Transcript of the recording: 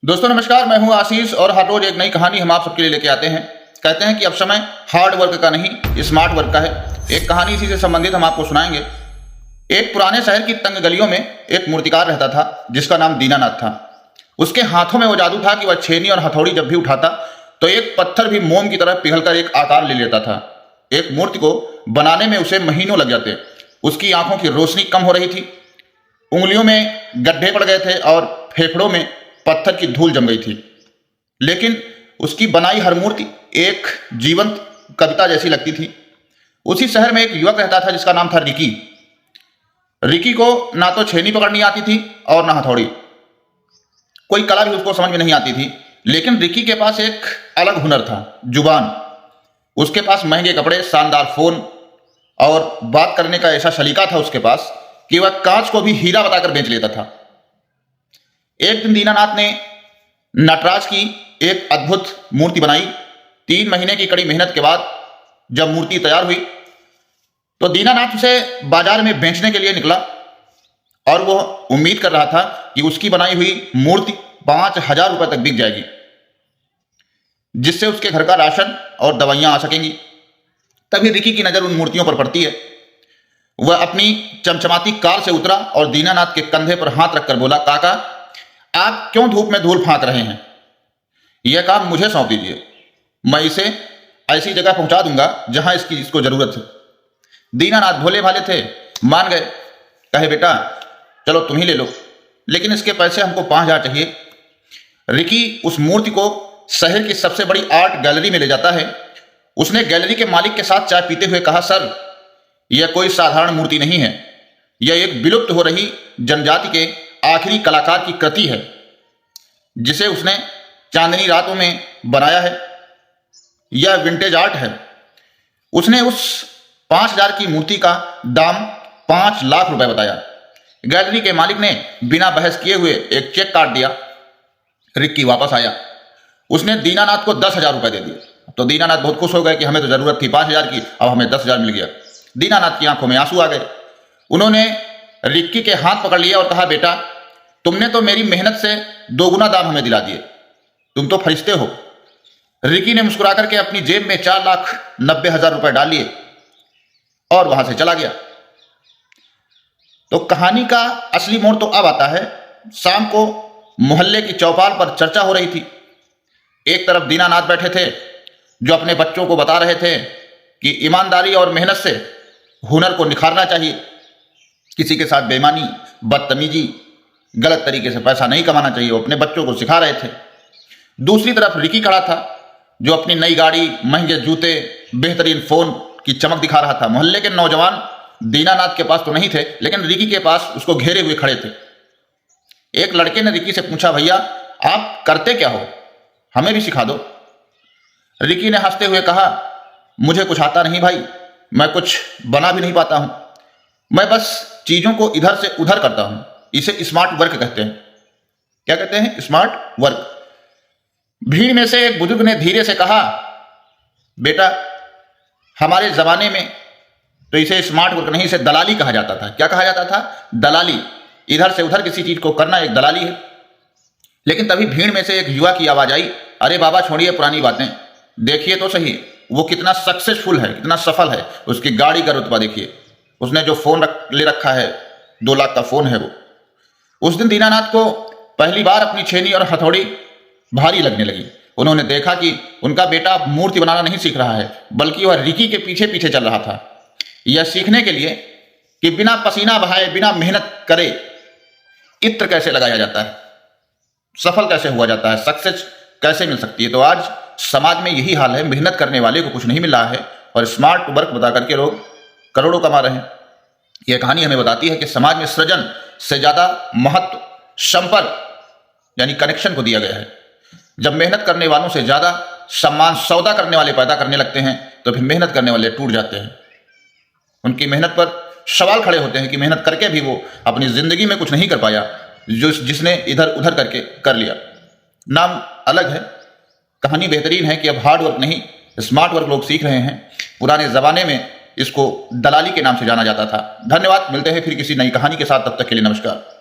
दोस्तों नमस्कार, मैं हूं आशीष और हर रोज एक नई कहानी हम आप सबके लिए लेके आते हैं। कहते हैं कि अब समय हार्ड वर्क का नहीं स्मार्ट वर्क का है। एक कहानी इसी से संबंधित हम आपको सुनाएंगे। एक पुराने शहर की तंग गलियों में एक मूर्तिकार रहता था जिसका नाम दीनानाथ था। उसके हाथों में वो जादू था कि वह छेनी और हथौड़ी जब भी उठाता तो एक पत्थर भी मोम की तरह पिघलकर एक आकार ले लेता था। एक मूर्ति को बनाने में उसे महीनों लग जाते। उसकी आंखों की रोशनी कम हो रही थी, उंगलियों में गड्ढे पड़ गए थे और फेफड़ों में पत्थर की धूल जम गई थी। लेकिन उसकी बनाई हर मूर्ति एक जीवंत कविता जैसी लगती थी। उसी शहर में एक युवक रहता था जिसका नाम था रिकी। रिकी को ना तो छेनी पकड़नी आती थी और ना हथौड़ी। कोई कला भी उसको समझ में नहीं आती थी। लेकिन रिकी के पास एक अलग हुनर था, जुबान। उसके पास महंगे कपड़े, शानदार फोन और बात करने का ऐसा सलीका था उसके पास कि वह कांच को भी हीरा बताकर बेच लेता था। एक दिन दीनानाथ ने नटराज की एक अद्भुत मूर्ति बनाई। 3 महीने की कड़ी मेहनत के बाद जब मूर्ति तैयार हुई तो दीनानाथ उसे बाजार में बेचने के लिए निकला और वो उम्मीद कर रहा था कि उसकी बनाई हुई मूर्ति 5,000 रुपए तक बिक जाएगी, जिससे उसके घर का राशन और दवाइयां आ सकेंगी। तभी रिकी की नजर उन मूर्तियों पर पड़ती है। वह अपनी चमचमाती कार से उतरा और दीनानाथ के कंधे पर हाथ रखकर बोला, काका, आप क्यों धूप में धूल फांक रहे हैं? यह काम मुझे सौंप दीजिए। मैं इसे ऐसी जगह पहुंचा दूंगा जहां इसको जरूरत है। दीनानाथ भोले भाले थे, मान गए। कहे, बेटा चलो तुम ही ले लो, लेकिन इसके पैसे हमको 5,000 चाहिए। रिकी उस मूर्ति को शहर की सबसे बड़ी आर्ट गैलरी में ले जाता है। उसने गैलरी के मालिक के साथ चाय पीते हुए कहा, सर, यह कोई साधारण मूर्ति नहीं है। यह एक विलुप्त हो रही जनजाति के आखिरी कलाकार की कृति है, जिसे उसने चांदनी रातों में बनाया है। यह विंटेज आर्ट है। उसने उस 5,000 की मूर्ति का दाम 5 लाख रुपए बताया। गैलरी के मालिक ने बिना बहस किए हुए एक चेक काट दिया। रिक्की वापस आया। उसने दीनानाथ को 10,000 रुपए दे दिए। तो दीनानाथ बहुत खुश हो गए कि हमें तो जरूरत थी 5,000 की, अब हमें 10,000 मिल गया। दीनानाथ की आंखों में आंसू आ गए। उन्होंने रिक्की के हाथ पकड़ लिया और कहा, बेटा, तुमने तो मेरी मेहनत से 2 गुना दाम हमें दिला दिए। तुम तो फरिश्ते हो। रिकी ने मुस्कुरा करके अपनी जेब में 4,90,000 रुपए डाल लिए और वहां से चला गया। तो कहानी का असली मोड़ तो अब आता है। शाम को मोहल्ले की चौपाल पर चर्चा हो रही थी। एक तरफ दीनानाथ बैठे थे जो अपने बच्चों को बता रहे थे कि ईमानदारी और मेहनत से हुनर को निखारना चाहिए। किसी के साथ बेईमानी, बदतमीजी, गलत तरीके से पैसा नहीं कमाना चाहिए, वो अपने बच्चों को सिखा रहे थे। दूसरी तरफ रिकी खड़ा था जो अपनी नई गाड़ी, महंगे जूते, बेहतरीन फोन की चमक दिखा रहा था। मोहल्ले के नौजवान दीनानाथ के पास तो नहीं थे, लेकिन रिकी के पास उसको घेरे हुए खड़े थे। एक लड़के ने रिकी से पूछा, भैया आप करते क्या हो? हमें भी सिखा दो। रिकी ने हंसते हुए कहा, मुझे कुछ आता नहीं भाई, मैं कुछ बना भी नहीं पाता हूं। मैं बस चीजों को इधर से उधर करता हूं। इसे स्मार्ट वर्क कहते हैं। क्या कहते हैं? Smart work. भीड़ में से एक बुजुर्ग ने धीरे से कहा, बेटा, हमारे जमाने में तो इसे स्मार्ट वर्क नहीं, इसे दलाली कहा जाता था। क्या कहा जाता था? दलाली। इधर से उधर किसी चीज को करना एक दलाली है। लेकिन तभी भीड़ में से एक युवा की आवाज आई, अरे बाबा, छोड़िए पुरानी बातें, देखिए तो सही वो कितना सक्सेसफुल है, कितना सफल है। उसकी गाड़ी का रुतबा देखिए, उसने जो फोन ले रखा है 2 लाख का फोन है वो। उस दिन दीनानाथ को पहली बार अपनी छेनी और हथौड़ी भारी लगने लगी। उन्होंने देखा कि उनका बेटा मूर्ति बनाना नहीं सीख रहा है, बल्कि वह रिकी के पीछे पीछे चल रहा था, यह सीखने के लिए कि बिना पसीना बहाए, बिना मेहनत करे इत्र कैसे लगाया जाता है, सफल कैसे हुआ जाता है, सक्सेस कैसे मिल सकती है। तो आज समाज में यही हाल है। मेहनत करने वाले को कुछ नहीं मिल रहा है और स्मार्ट वर्क बता करके लोग करोड़ों कमा रहे हैं। यह कहानी हमें बताती है कि समाज में सृजन से ज्यादा महत्व संपर्क यानी कनेक्शन को दिया गया है। जब मेहनत करने वालों से ज्यादा सम्मान सौदा करने वाले पैदा करने लगते हैं तो फिर मेहनत करने वाले टूट जाते हैं। उनकी मेहनत पर सवाल खड़े होते हैं कि मेहनत करके भी वो अपनी जिंदगी में कुछ नहीं कर पाया जो जिसने इधर उधर करके कर लिया। नाम अलग है, कहानी बेहतरीन है कि अब हार्ड वर्क नहीं स्मार्ट वर्क लोग सीख रहे हैं। पुराने जमाने में इसको दलाली के नाम से जाना जाता था। धन्यवाद। मिलते हैं फिर किसी नई कहानी के साथ, तब तक के लिए नमस्कार।